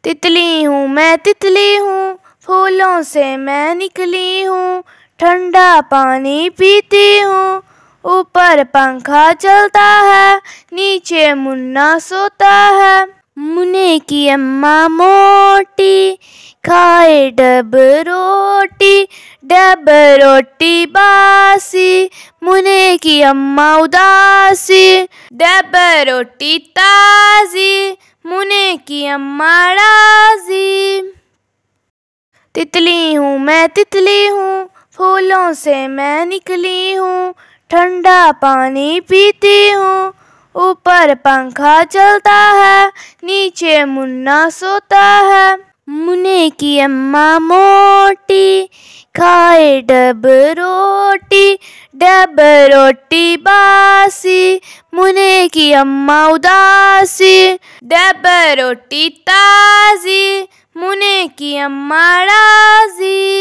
तितली हूँ मैं तितली हूँ, फूलों से मैं निकली हूँ। ठंडा पानी पीती हूँ, ऊपर पंखा चलता है, नीचे मुन्ना सोता है। मुन्ने की अम्मा मोटी, खाए डब रोटी बासी। मुन्ने की अम्मा उदासी, डब रोटी ताजी। मुन्ने की अम्मा राजी। तितली हूँ मैं तितली हूँ, फूलों से मैं निकली हूँ। ठंडा पानी पीती हूँ, ऊपर पंखा चलता है, नीचे मुन्ना सोता है। मुन्ने की अम्मा मोटी, खाए डब रोटी बासी। मुन्ने की अम्मा उदासी, डब रोटी ताजी। मुन्ने की अम्मा राजी।